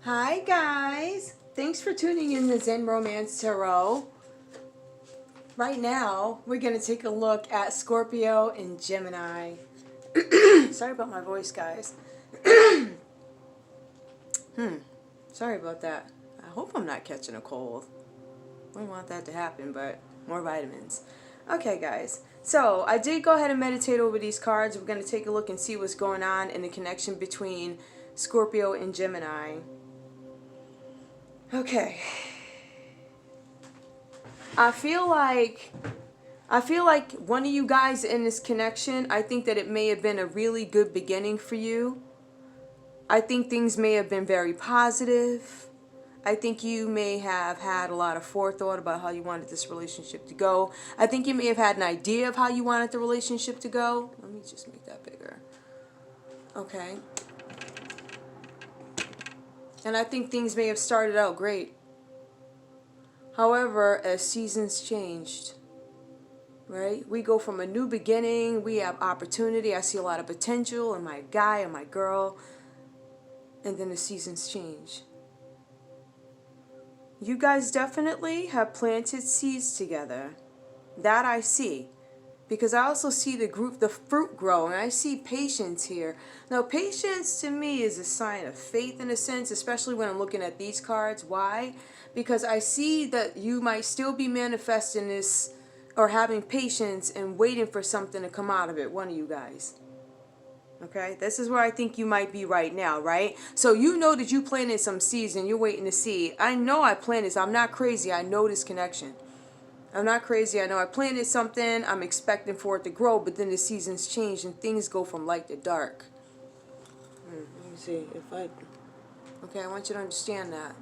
Hi guys! Thanks for tuning in to Zen Romance Tarot. Right now, we're going to take a look at Scorpio and Gemini. Sorry about my voice, guys. Sorry about that. I hope I'm not catching a cold. Wouldn't want that to happen, but more vitamins. Okay, guys. So, I did go ahead and meditate over these cards. We're going to take a look and see what's going on in the connection between Scorpio and Gemini. Okay. I feel like one of you guys in this connection, I think that it may have been a really good beginning for you. I think things may have been very positive. I think you may have had a lot of forethought about how you wanted this relationship to go. I think you may have had an idea of how you wanted the relationship to go. Let me just make that bigger. Okay. And I think things may have started out great. However, as seasons changed, right? We go from a new beginning. We have opportunity. I see a lot of potential in my guy and my girl. And then the seasons change. You guys definitely have planted seeds together. That I see. Because I also see the fruit grow, and I see patience here. Now, patience to me is a sign of faith in a sense, especially when I'm looking at these cards. Why? Because I see that you might still be manifesting this or having patience and waiting for something to come out of it, one of you guys. Okay? This is where I think you might be right now, right? So you know that you planted some seeds and you're waiting to see. I know I planted this. I'm not crazy. I know this connection. I'm not crazy. I know I planted something. I'm expecting for it to grow, but then the seasons change and things go from light to dark. Let me see if I... Okay, I want you to understand that.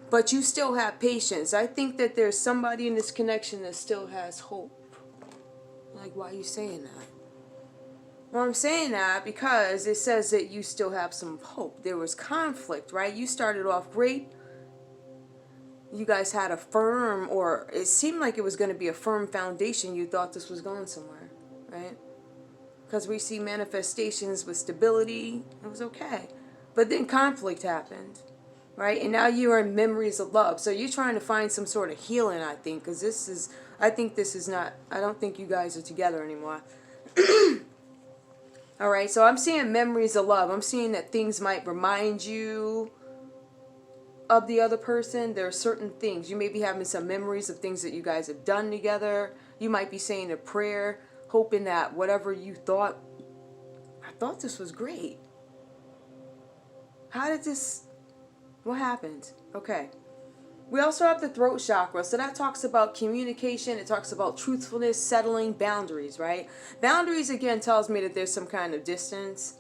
But you still have patience. I think that there's somebody in this connection that still has hope. Like, why are you saying that? Well, I'm saying that because it says that you still have some hope. There was conflict, right? You started off great. You guys had a firm, or it seemed like it was going to be a firm foundation. You thought this was going somewhere, right? Because we see manifestations with stability. It was okay. But then conflict happened, right? And now you are in memories of love. So you're trying to find some sort of healing, I think, because I don't think you guys are together anymore. All right, so I'm seeing memories of love. I'm seeing that things might remind you of the other person. There are certain things. You may be having some memories of things that you guys have done together. You might be saying a prayer, hoping that whatever you thought, I thought this was great. What happened? Okay. We also have the throat chakra. So that talks about communication. It talks about truthfulness, settling, boundaries, right? Boundaries, again, tells me that there's some kind of distance,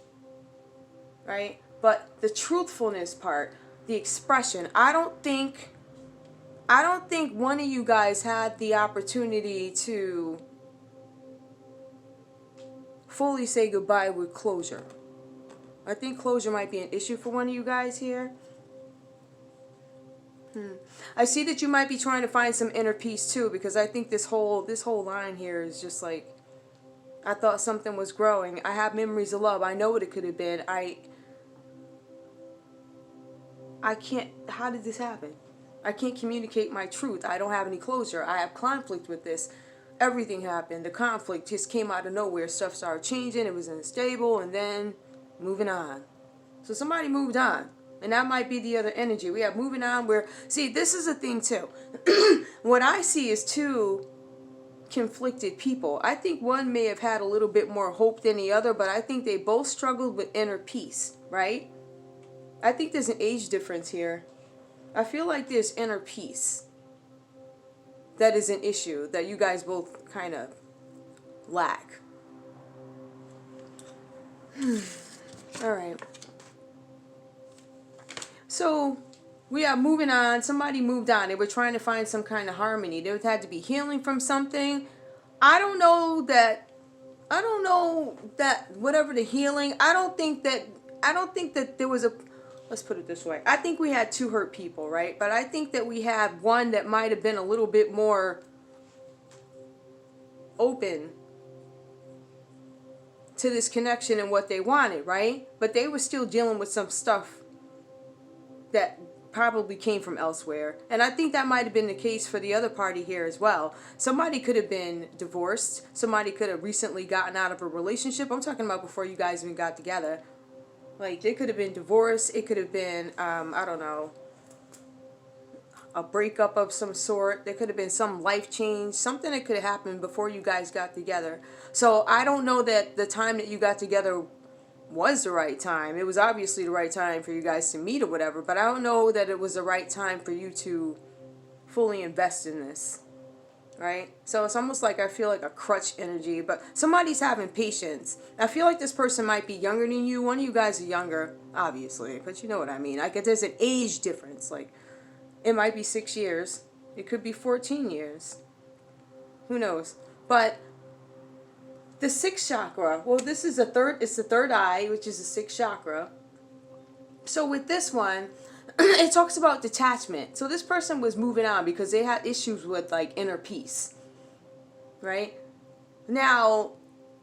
right? But the truthfulness part, the expression, I don't think one of you guys had the opportunity to fully say goodbye with closure. I think closure might be an issue for one of you guys here. I see that you might be trying to find some inner peace too, because I think this whole line here is just like, I thought something was growing. I have memories of love. I know what it could have been. I can't, how did this happen? I can't communicate my truth. I don't have any closure. I have conflict with this. Everything happened. The conflict just came out of nowhere. Stuff started changing. It was unstable, and then moving on. So somebody moved on. And that might be the other energy. We have moving on where, see, this is a thing too. What I see is two conflicted people. I think one may have had a little bit more hope than the other, but I think they both struggled with inner peace, right? I think there's an age difference here. I feel like there's inner peace. That is an issue that you guys both kind of lack. All right. So we are moving on. Somebody moved on. They were trying to find some kind of harmony. There had to be healing from something. I don't know that whatever the healing, I don't think that there was a, let's put it this way. I think we had two hurt people, right? But I think that we had one that might have been a little bit more open to this connection and what they wanted, right? But they were still dealing with some stuff that probably came from elsewhere. And I think that might have been the case for the other party here as well. Somebody could have been divorced. Somebody could have recently gotten out of a relationship. I'm talking about before you guys even got together. Like, they could have been divorced. It could have been, I don't know, a breakup of some sort. There could have been some life change, something that could have happened before you guys got together. So I don't know that the time that you got together was the right time. It was obviously the right time for you guys to meet or whatever, but I don't know that it was the right time for you to fully invest in this, right? So it's almost like I feel like a crutch energy, but somebody's having patience. I feel like this person might be younger than you. One of you guys are younger, obviously, but you know what I mean. Like, there's an age difference. Like, it might be 6 years. It could be 14 years. Who knows? But the sixth chakra, well, this is it's the third eye, which is the sixth chakra. So with this one, it talks about detachment. So this person was moving on because they had issues with like inner peace, right? Now,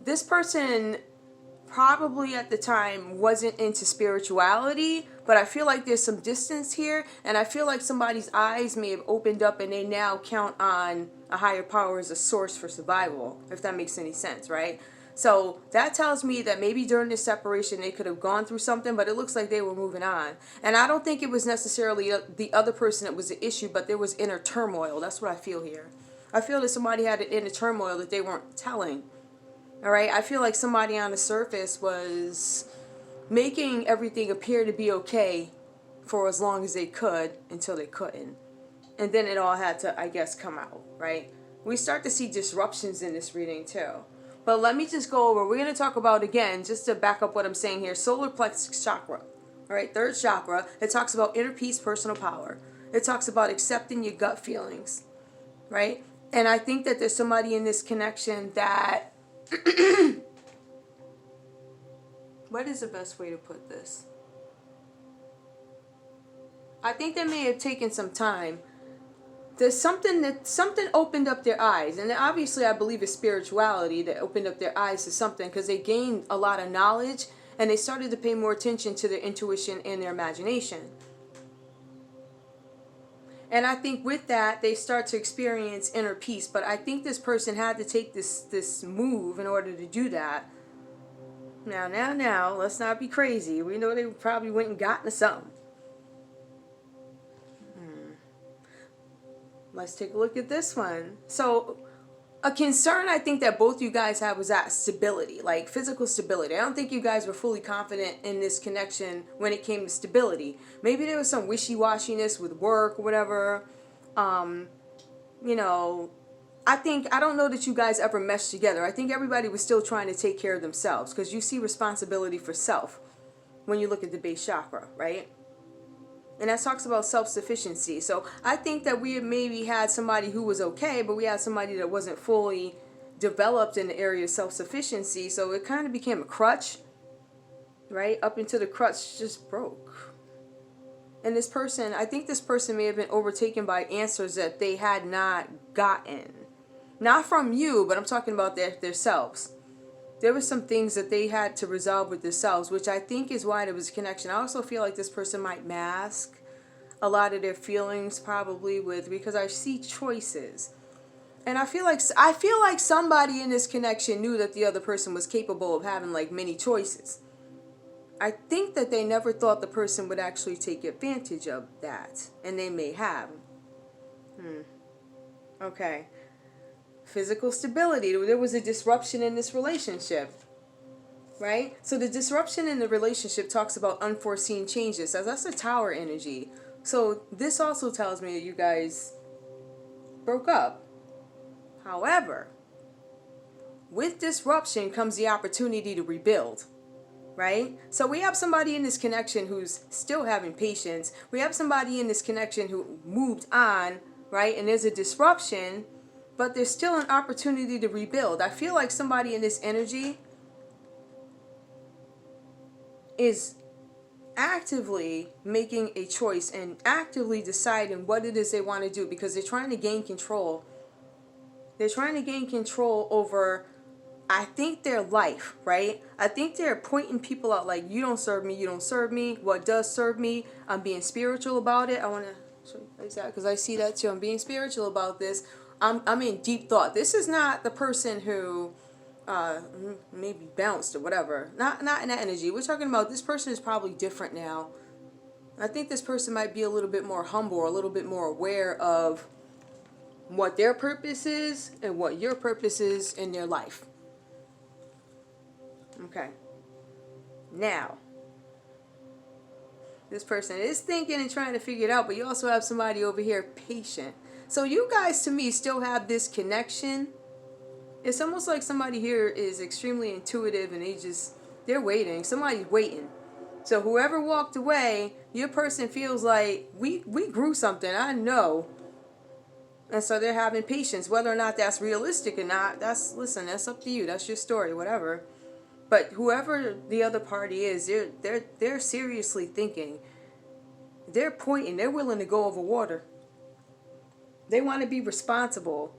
this person probably at the time wasn't into spirituality, but I feel like there's some distance here, and I feel like somebody's eyes may have opened up and they now count on a higher power as a source for survival, if that makes any sense, right? So that tells me that maybe during this separation they could have gone through something, but it looks like they were moving on. And I don't think it was necessarily the other person that was the issue, but there was inner turmoil. That's what I feel here. I feel that somebody had an inner turmoil that they weren't telling. All right, I feel like somebody on the surface was making everything appear to be okay for as long as they could until they couldn't. And then it all had to, I guess, come out, right? We start to see disruptions in this reading too. But let me just go over, we're going to talk about, again, just to back up what I'm saying here, solar plexus chakra, all right, third chakra. It talks about inner peace, personal power. It talks about accepting your gut feelings, right? And I think that there's somebody in this connection that what is the best way to put this? I think they may have taken some time. There's something opened up their eyes, and obviously I believe it's spirituality that opened up their eyes to something, because they gained a lot of knowledge and they started to pay more attention to their intuition and their imagination. And I think with that, they start to experience inner peace. But I think this person had to take this move in order to do that. Now, let's not be crazy. We know they probably went and got into something. Let's take a look at this one. So, a concern I think that both you guys had was that stability, like physical stability. I don't think you guys were fully confident in this connection when it came to stability. Maybe there was some wishy-washiness with work or whatever. You know, I don't know that you guys ever meshed together. I think everybody was still trying to take care of themselves, because you see responsibility for self when you look at the base chakra, right? And that talks about self-sufficiency. So I think that we maybe had somebody who was okay, but we had somebody that wasn't fully developed in the area of self-sufficiency. So it kind of became a crutch, right? Up until the crutch just broke. And this person, I think this person may have been overtaken by answers that they had not gotten. Not from you, but I'm talking about their selves. There were some things that they had to resolve with themselves, which I think is why there was a connection. I also feel like this person might mask a lot of their feelings probably because I see choices. And I feel like somebody in this connection knew that the other person was capable of having like many choices. I think that they never thought the person would actually take advantage of that, and they may have. Okay. Physical stability. There was a disruption in this relationship, right? So the disruption in the relationship talks about unforeseen changes. So that's a tower energy. So this also tells me that you guys broke up. However, with disruption comes the opportunity to rebuild, right? So we have somebody in this connection who's still having patience. We have somebody in this connection who moved on, right? And there's a disruption, but there's still an opportunity to rebuild. I feel like somebody in this energy is actively making a choice and actively deciding what it is they want to do, because they're trying to gain control. They're trying to gain control over I think their life, right? I think they're pointing people out like, you don't serve me, you don't serve me. What does serve me, I'm being spiritual about it. I want to show you exactly, because I see that too. I'm being spiritual about this. I'm in deep thought. This is not the person who maybe bounced or whatever. Not in that energy. We're talking about this person is probably different now. I think this person might be a little bit more humble, or a little bit more aware of what their purpose is and what your purpose is in their life. Okay. Now, this person is thinking and trying to figure it out, but you also have somebody over here patient. So you guys, to me, still have this connection. It's almost like somebody here is extremely intuitive and they're waiting. Somebody's waiting. So whoever walked away, your person feels like, we grew something, I know. And so they're having patience. Whether or not that's realistic or not, that's up to you. That's your story, whatever. But whoever the other party is, they're seriously thinking. They're pointing. They're willing to go over water. They want to be responsible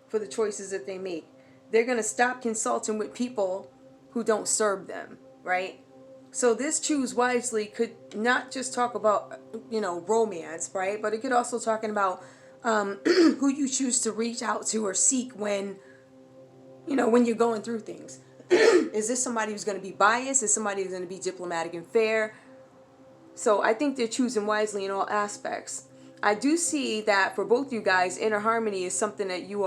for the choices that they make. They're going to stop consulting with people who don't serve them, right? So this choose wisely could not just talk about, romance, right? But it could also talking about who you choose to reach out to or seek when you're going through things. Is this somebody who's going to be biased? Is somebody who's going to be diplomatic and fair? So I think they're choosing wisely in all aspects. I do see that for both you guys, inner harmony is something that you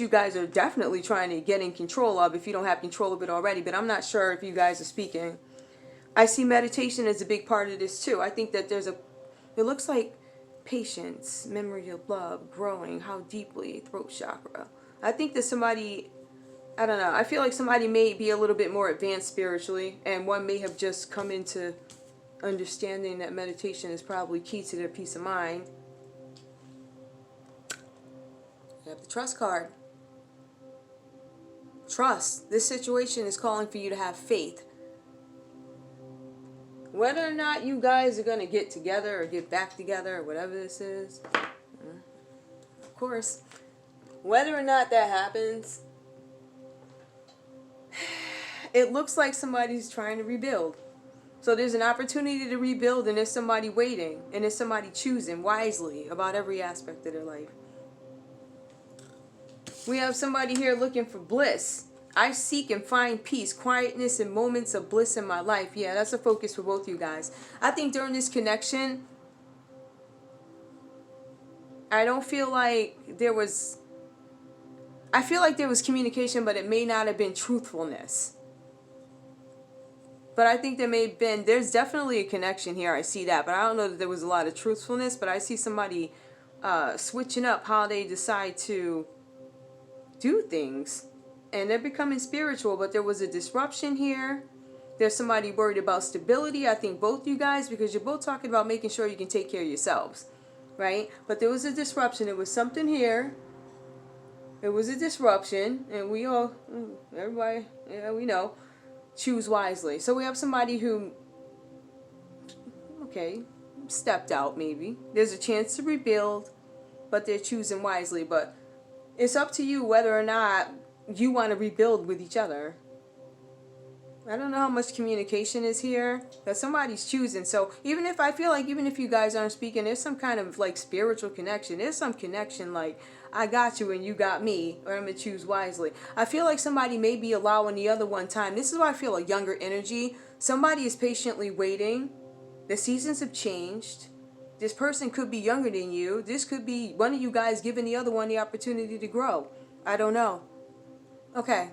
guys are definitely trying to get in control of, if you don't have control of it already. But I'm not sure if you guys are speaking. I see meditation as a big part of this too. I think that it looks like patience, memory of love, growing, how deeply, throat chakra. I think that somebody, I don't know, I feel like somebody may be a little bit more advanced spiritually, and one may have just come into understanding that meditation is probably key to their peace of mind. You have the trust card. Trust. This situation is calling for you to have faith. Whether or not you guys are going to get together or get back together or whatever this is, of course, whether or not that happens, it looks like somebody's trying to rebuild. So there's an opportunity to rebuild, and there's somebody waiting, and there's somebody choosing wisely about every aspect of their life. We have somebody here looking for bliss. I seek and find peace, quietness, and moments of bliss in my life. Yeah, that's a focus for both you guys. I think during this connection, I feel like there was communication, but it may not have been truthfulness. But I think there's definitely a connection here. I see that. But I don't know that there was a lot of truthfulness. But I see somebody switching up how they decide to do things. And they're becoming spiritual. But there was a disruption here. There's somebody worried about stability. I think both you guys, because you're both talking about making sure you can take care of yourselves. Right? But there was a disruption. There was something here. It was a disruption. And everybody, we know. Choose wisely. So we have somebody who, stepped out maybe. There's a chance to rebuild, but they're choosing wisely. But it's up to you whether or not you want to rebuild with each other. I don't know how much communication is here, but somebody's choosing. So even if you guys aren't speaking, there's some kind of like spiritual connection. There's some connection like, I got you and you got me, or I'm going to choose wisely. I feel like somebody may be allowing the other one time. This is why I feel a younger energy. Somebody is patiently waiting. The seasons have changed. This person could be younger than you. This could be one of you guys giving the other one the opportunity to grow. I don't know. Okay.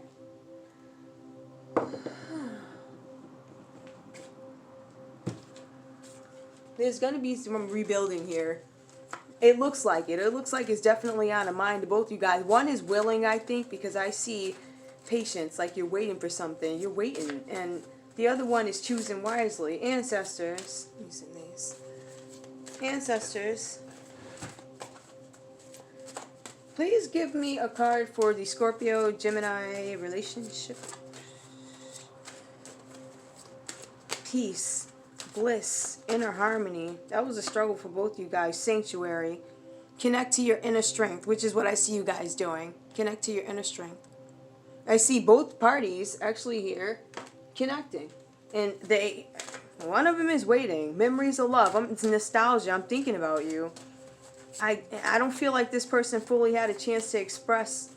There's going to be some rebuilding here. It looks like it. It looks like it's definitely on the mind of both you guys. One is willing, I think, because I see patience, like you're waiting for something. You're waiting. And the other one is choosing wisely. Ancestors. Using these. Ancestors. Please give me a card for the Scorpio Gemini relationship. Peace. Bliss, inner harmony. That was a struggle for both you guys. Sanctuary. Connect to your inner strength, which is what I see you guys doing. Connect to your inner strength. I see both parties actually here connecting. And one of them is waiting. Memories of love. It's nostalgia. I'm thinking about you. I don't feel like this person fully had a chance to express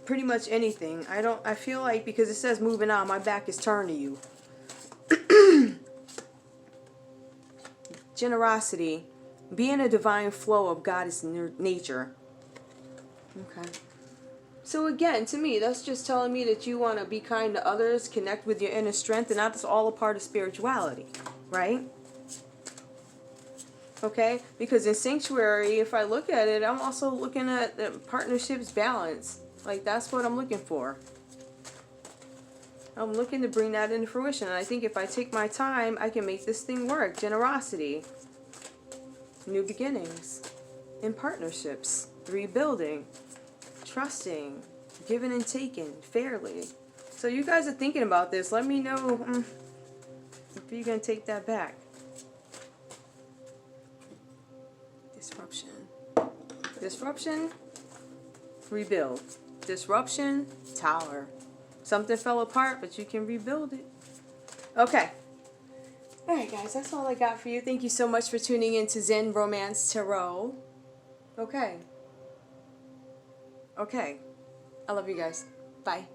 pretty much anything. I feel like because it says moving on, my back is turned to you. Generosity. Be in a divine flow of God's nature. Okay. So again, to me, that's just telling me that you want to be kind to others, connect with your inner strength, and that's all a part of spirituality, right? Okay? Because in sanctuary, if I look at it, I'm also looking at the partnerships balance. Like, that's what I'm looking for. I'm looking to bring that into fruition. And I think if I take my time, I can make this thing work. Generosity. New beginnings. In partnerships. Rebuilding. Trusting. Giving and taking. Fairly. So you guys are thinking about this. Let me know if you're going to take that back. Disruption. Disruption. Rebuild. Disruption. Tower. Something fell apart, but you can rebuild it. Okay. Alright guys, that's all I got for you. Thank you so much for tuning in to Zen Romance Tarot. Okay. Okay. I love you guys. Bye.